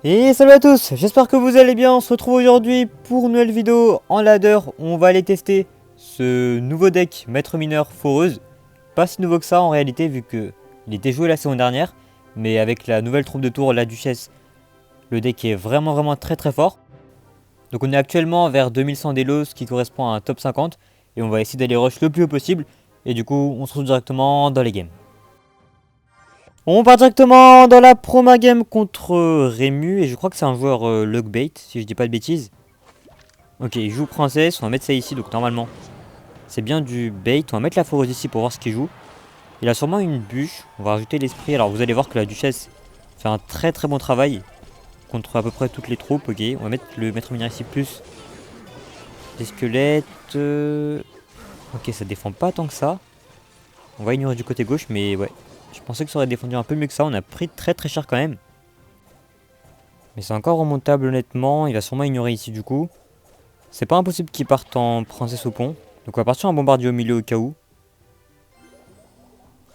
Et salut à tous, j'espère que vous allez bien. On se retrouve aujourd'hui pour une nouvelle vidéo en ladder où on va aller tester ce nouveau deck Maître Mineur Foreuse. Pas si nouveau que ça en réalité vu que il était joué la saison dernière, mais avec la nouvelle troupe de tour, la Duchesse, le deck est vraiment très fort. Donc on est actuellement vers 2100 d'Elo, ce qui correspond à un top 50, et on va essayer d'aller rush le plus haut possible, et du coup on se retrouve directement dans les games. On part directement dans la première game contre Rému, et je crois que c'est un joueur Luckbait, si je dis pas de bêtises. Ok, il joue princesse, on va mettre ça ici, donc normalement c'est bien du bait. On va mettre la foreuse ici pour voir ce qu'il joue. Il a sûrement une bûche, on va rajouter l'esprit. Alors vous allez voir que la duchesse fait un très bon travail contre à peu près toutes les troupes. Ok, on va mettre le maître mineur ici plus des squelettes. Ok, ça défend pas tant que ça. On va ignorer du côté gauche, mais ouais. Je pensais que ça aurait défendu un peu mieux que ça. On a pris très cher quand même. Mais c'est encore remontable honnêtement. Il va sûrement ignorer ici du coup. C'est pas impossible qu'il parte en princesse au pont. Donc on va partir en bombardier au milieu au cas où.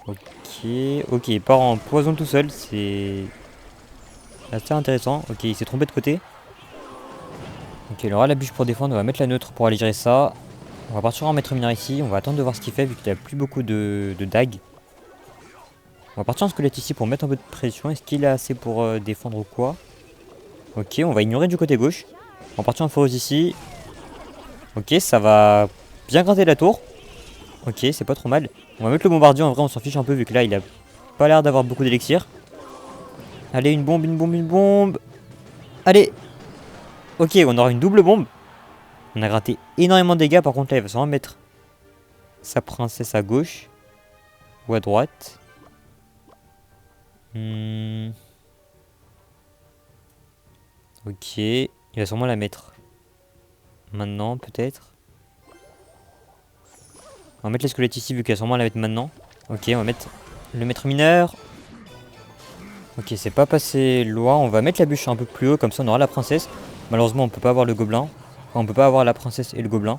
Ok, il part en poison tout seul. C'est assez intéressant. Ok, il s'est trompé de côté. Ok, il aura la bûche pour défendre. On va mettre la neutre pour aller gérer ça. On va partir en maître mineur ici. On va attendre de voir ce qu'il fait vu qu'il a plus beaucoup de dagues. On va partir en squelette ici pour mettre un peu de pression. Est-ce qu'il a assez pour défendre ou quoi? Ok, on va ignorer du côté gauche. On va partir en foreuse ici. Ok, ça va bien gratter la tour. Ok, c'est pas trop mal. On va mettre le bombardier. En vrai, on s'en fiche un peu vu que là, il a pas l'air d'avoir beaucoup d'élixir. Allez, une bombe. Allez. Ok, on aura une double bombe. On a gratté énormément de dégâts. Par contre, là, il va sûrement mettre sa princesse à gauche. Ou à droite. Ok. Il va sûrement la mettre maintenant, peut-être. On va mettre les squelettes ici, vu qu'il va sûrement la mettre maintenant. Ok, on va mettre le maître mineur. Ok, c'est pas passé loin. On va mettre la bûche un peu plus haut, comme ça on aura la princesse. Malheureusement, on peut pas avoir le gobelin. Enfin, on peut pas avoir la princesse et le gobelin.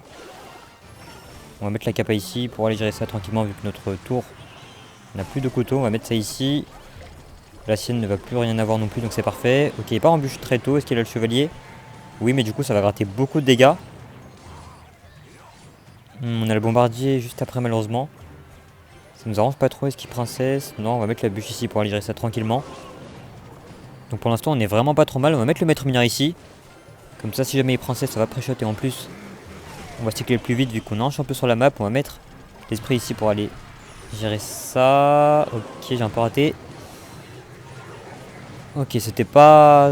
On va mettre la capa ici pour aller gérer ça tranquillement, vu que notre tour n'a plus de couteau. On va mettre ça ici. La sienne ne va plus rien avoir non plus, donc c'est parfait. Ok, il part en bûche très tôt. Est-ce qu'il a le chevalier? Oui, mais du coup, ça va gratter beaucoup de dégâts. On a le bombardier juste après, malheureusement. Ça nous arrange pas trop. Est-ce qu'il princesse? Non, on va mettre la bûche ici pour aller gérer ça tranquillement. Donc pour l'instant, on est vraiment pas trop mal. On va mettre le maître mineur ici. Comme ça, si jamais il princesse, ça va pré-shot. Et en plus, on va cycler le plus vite vu qu'on enche un peu sur la map. On va mettre l'esprit ici pour aller gérer ça. Ok, j'ai un peu raté. Ok, c'était pas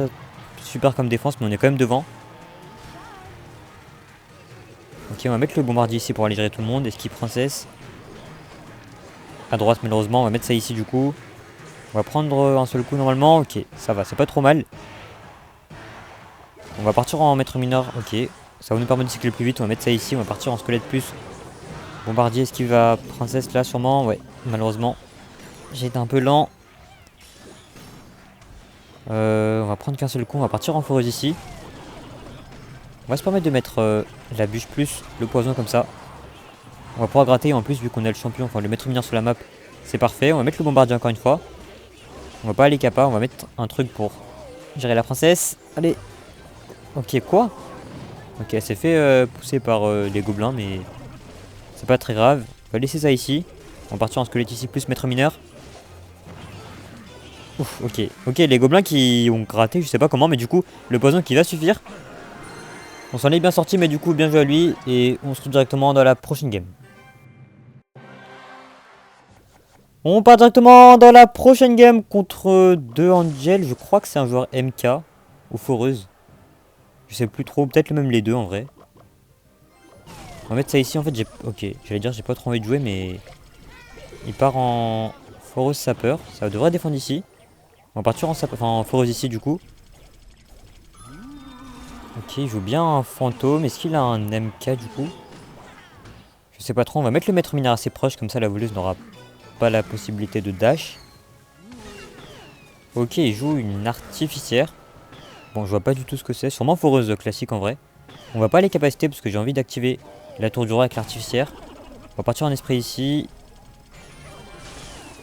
super comme défense, mais on est quand même devant. Ok, on va mettre le bombardier ici pour aller gérer tout le monde. Esquive princesse. À droite, malheureusement, on va mettre ça ici du coup. On va prendre un seul coup normalement. Ok, ça va, c'est pas trop mal. On va partir en maître mineur. Ok, ça va nous permettre de cycler plus vite. On va mettre ça ici. On va partir en squelette plus. Bombardier, est-ce qu'il va princesse là sûrement? Ouais, malheureusement. J'ai été un peu lent. On va prendre qu'un seul coup. On va partir en foreuse ici. On va se permettre de mettre la bûche plus le poison comme ça. On va pouvoir gratter en plus vu qu'on a le champion, enfin le maître mineur sur la map. C'est parfait. On va mettre le bombardier encore une fois. On va pas aller capa. On va mettre un truc pour gérer la princesse. Allez. Ok, quoi? Ok, elle s'est fait pousser par les gobelins, mais c'est pas très grave. On va laisser ça ici. On va partir en squelette ici plus maître mineur. Ouf, ok, les gobelins qui ont gratté, je sais pas comment, mais du coup, le poison qui va suffire. On s'en est bien sorti, mais du coup, bien joué à lui. Et on se retrouve directement dans la prochaine game. On part directement dans la prochaine game contre deux Angel. Je crois que c'est un joueur MK ou Foreuse. Je sais plus trop, peut-être même les deux en vrai. On va mettre ça ici, en fait, ok, j'allais dire j'ai pas trop envie de jouer, mais il part en Foreuse sapeur. Ça devrait défendre ici. On va partir en sapeur, enfin en Foreuse ici du coup. Ok, il joue bien un fantôme. Est-ce qu'il a un MK du coup? Je sais pas trop, on va mettre le maître mineur assez proche, comme ça la voleuse n'aura pas la possibilité de dash. Ok, il joue une artificière. Bon, je vois pas du tout ce que c'est. Sûrement foreuse classique en vrai. On va pas les capacités parce que j'ai envie d'activer la tour du roi avec l'artificière. On va partir en esprit ici.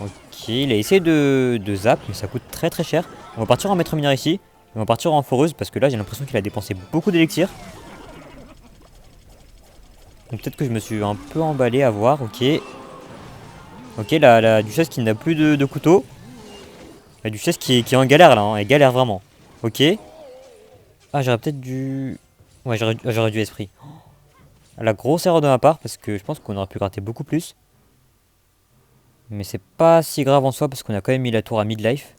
Ok, il a essayé de zap, mais ça coûte très cher. On va partir en maître mineur ici. On va partir en foreuse parce que là j'ai l'impression qu'il a dépensé beaucoup d'élixir. Donc peut-être que je me suis un peu emballé à voir, ok. Ok, la duchesse qui n'a plus de couteau. La duchesse qui est en galère là, hein. Elle galère vraiment. Ok. Ah, j'aurais peut-être dû... Ouais, j'aurais dû esprit. La grosse erreur de ma part parce que je pense qu'on aurait pu gratter beaucoup plus. Mais c'est pas si grave en soi parce qu'on a quand même mis la tour à midlife.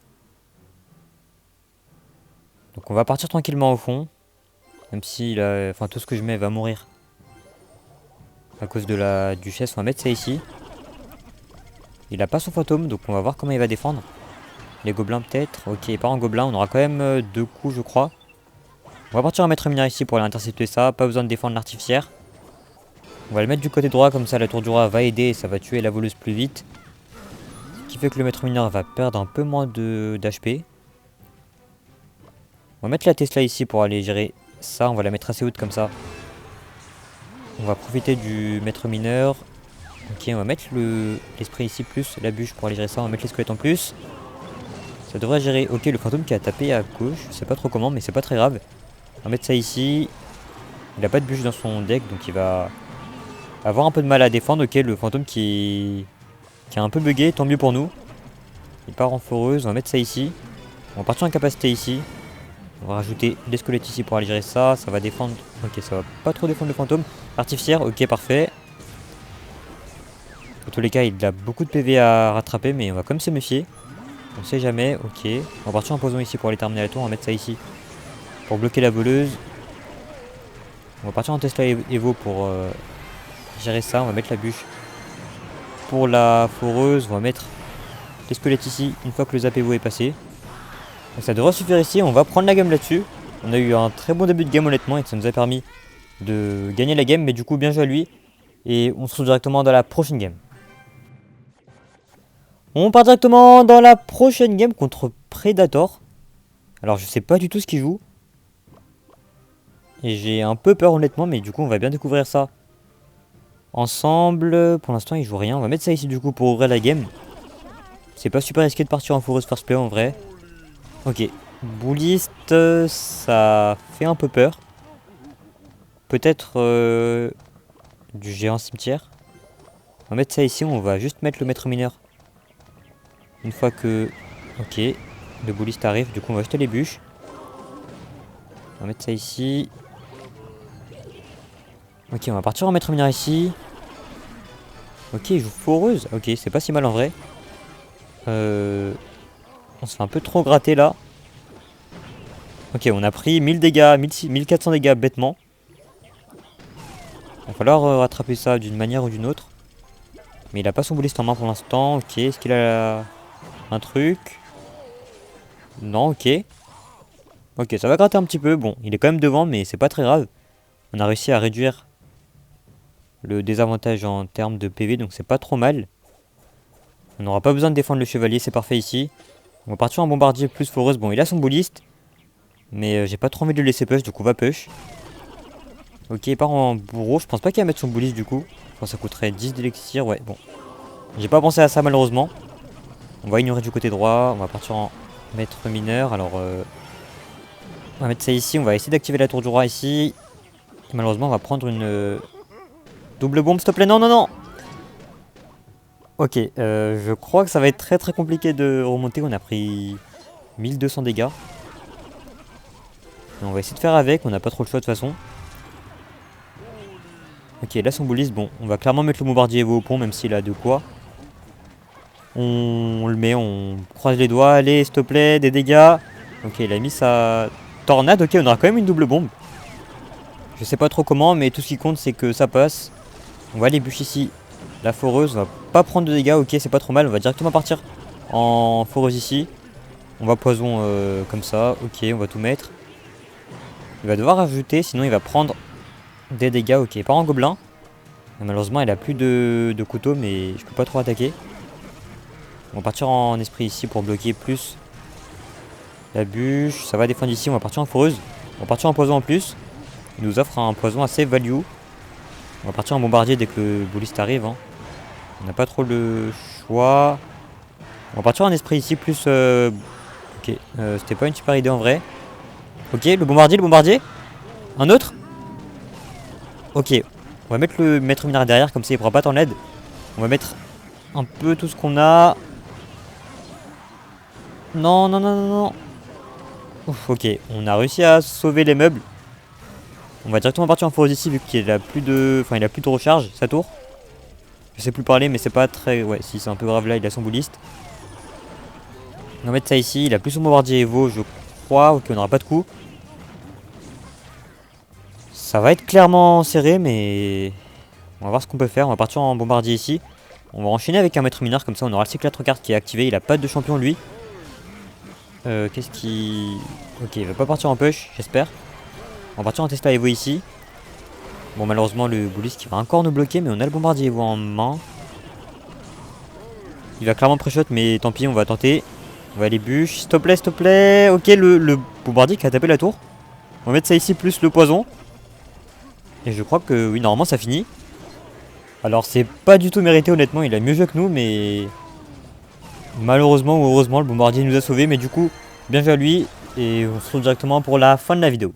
Donc on va partir tranquillement au fond. Même si enfin, tout ce que je mets va mourir. À cause de la duchesse, on va mettre ça ici. Il a pas son fantôme, donc on va voir comment il va défendre. Les gobelins peut-être. Ok, pas en gobelin, on aura quand même 2 coups je crois. On va partir en maître mineur ici pour aller intercepter ça. Pas besoin de défendre l'artificière. On va le mettre du côté droit, comme ça la tour du roi va aider et ça va tuer la voleuse plus vite. Ce qui fait que le maître mineur va perdre un peu moins d'HP. On va mettre la Tesla ici pour aller gérer ça. On va la mettre assez haute comme ça. On va profiter du maître mineur. Ok, on va mettre l'esprit ici plus la bûche pour aller gérer ça. On va mettre les squelettes en plus. Ça devrait gérer. Ok, le fantôme qui a tapé à gauche. Je sais pas trop comment, mais c'est pas très grave. On va mettre ça ici. Il a pas de bûche dans son deck, donc il va avoir un peu de mal à défendre. Ok, le fantôme qui est un peu bugué, tant mieux pour nous. Il part en foreuse. On va mettre ça ici. On va partir en capacité ici. On va rajouter des squelettes ici pour aller gérer ça. Ça va défendre. Ok, ça va pas trop défendre le fantôme. Artificière, ok, parfait. Dans tous les cas, il a beaucoup de PV à rattraper, mais on va quand même se méfier. On sait jamais, ok. On va partir en poison ici pour aller terminer la tour. On va mettre ça ici pour bloquer la voleuse. On va partir en Tesla Evo pour gérer ça. On va mettre la bûche pour la foreuse. On va mettre les squelettes ici une fois que le zap Evo est passé. Donc ça devrait suffire ici. On va prendre la game là-dessus. On a eu un très bon début de game honnêtement et ça nous a permis de gagner la game. Mais du coup, bien joué à lui. Et on se retrouve directement dans la prochaine game. On part directement dans la prochaine game contre Predator. Alors je sais pas du tout ce qu'il joue. Et j'ai un peu peur honnêtement, mais du coup on va bien découvrir ça ensemble. Pour l'instant il joue rien. On va mettre ça ici du coup pour ouvrir la game. C'est pas super risqué de partir en foreuse first play en vrai. Ok. Bouliste, ça fait un peu peur. Peut-être du géant cimetière. On va mettre ça ici, on va juste mettre le maître mineur. Une fois que... Ok, le bouliste arrive, du coup on va jeter les bûches. On va mettre ça ici. Ok, on va partir en maître mineur ici. Ok, il joue foreuse. Ok, c'est pas si mal en vrai. On se fait un peu trop gratter là. Ok, on a pris 1000 dégâts, 1400 dégâts bêtement. Il va falloir rattraper ça d'une manière ou d'une autre. Mais il a pas son bouliste en main pour l'instant. Ok, est-ce qu'il a un truc? Non, ok. Ok, ça va gratter un petit peu. Bon, il est quand même devant, mais c'est pas très grave. On a réussi à réduire le désavantage en termes de PV, donc c'est pas trop mal. On n'aura pas besoin de défendre le chevalier, c'est parfait ici. On va partir en bombardier plus foreuse. Bon, il a son bouliste. Mais j'ai pas trop envie de le laisser push, du coup on va push. Ok, il part en bourreau. Je pense pas qu'il va mettre son bouliste du coup. Je pense que ça coûterait 10 d'élixir. Ouais, bon. J'ai pas pensé à ça malheureusement. On va ignorer du côté droit. On va partir en maître mineur. Alors, on va mettre ça ici. On va essayer d'activer la tour du roi ici. Et malheureusement, on va prendre une double bombe. S'il te plaît, non, non, non. Ok, je crois que ça va être très très compliqué de remonter. On a pris 1200 dégâts. Et on va essayer de faire avec. On n'a pas trop le choix de toute façon. Ok, là son bouliste, bon, on va clairement mettre le bombardier Evo au pont, même s'il a de quoi. On le met, on croise les doigts, allez, s'il te plaît, des dégâts. Ok, il a mis sa tornade, ok, on aura quand même une double bombe. Je sais pas trop comment, mais tout ce qui compte, c'est que ça passe. On va aller bûcher ici la foreuse, on va pas prendre de dégâts, ok, c'est pas trop mal. On va directement partir en foreuse ici. On va poison comme ça, ok, on va tout mettre. Il va devoir ajouter, sinon il va prendre des dégâts, ok, pas en gobelin. Et malheureusement, il a plus de couteau, mais je peux pas trop attaquer. On va partir en esprit ici pour bloquer plus la bûche. Ça va défendre ici, on va partir en foreuse. On va partir en poison en plus. Il nous offre un poison assez value. On va partir en bombardier dès que le bouliste arrive. Hein. On n'a pas trop le choix. On va partir en esprit ici plus... Ok, c'était pas une super idée en vrai. Ok, le bombardier. Un autre. Ok, on va mettre le maître mineur derrière, comme ça il pourra pas t'en aide. On va mettre un peu tout ce qu'on a. Non, non, non, non, non. Ouf, ok, on a réussi à sauver les meubles. On va directement partir en force ici vu qu'il a plus de... Enfin, il a plus de recharge, sa tour. Je sais plus parler, mais c'est pas très... Ouais, si, c'est un peu grave là, il a son bouliste. On va mettre ça ici, il a plus son bombardier Evo, je crois. Ok, on n'aura pas de coup. Ça va être clairement serré, mais... On va voir ce qu'on peut faire, on va partir en bombardier ici. On va enchaîner avec un maître mineur, comme ça on aura le cycle 4 cartes qui est activé, il a pas de champion lui. Qu'est-ce qui... Ok, il va pas partir en push, j'espère. On va partir en Tesla Evo ici. Bon, malheureusement, le Bullis qui va encore nous bloquer, mais on a le bombardier Evo en main. Il va clairement pré-shot, mais tant pis, on va tenter. On va aller bûche. S'il te plaît, s'il te plaît. Ok, le bombardier qui a tapé la tour. On va mettre ça ici, plus le poison. Et je crois que, oui, normalement, ça finit. Alors, c'est pas du tout mérité, honnêtement. Il a mieux joué que nous, mais... Malheureusement ou heureusement, le bombardier nous a sauvés. Mais du coup, bien joué à lui. Et on se retrouve directement pour la fin de la vidéo.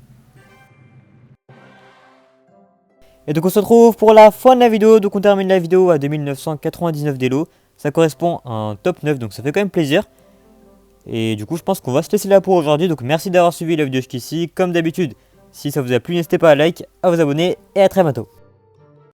Et donc on se retrouve pour la fin de la vidéo. Donc on termine la vidéo à 2999 d'élo. Ça correspond à un top 9, donc ça fait quand même plaisir. Et du coup je pense qu'on va se laisser là pour aujourd'hui. Donc merci d'avoir suivi la vidéo jusqu'ici. Comme d'habitude, si ça vous a plu, n'hésitez pas à like, à vous abonner et à très bientôt.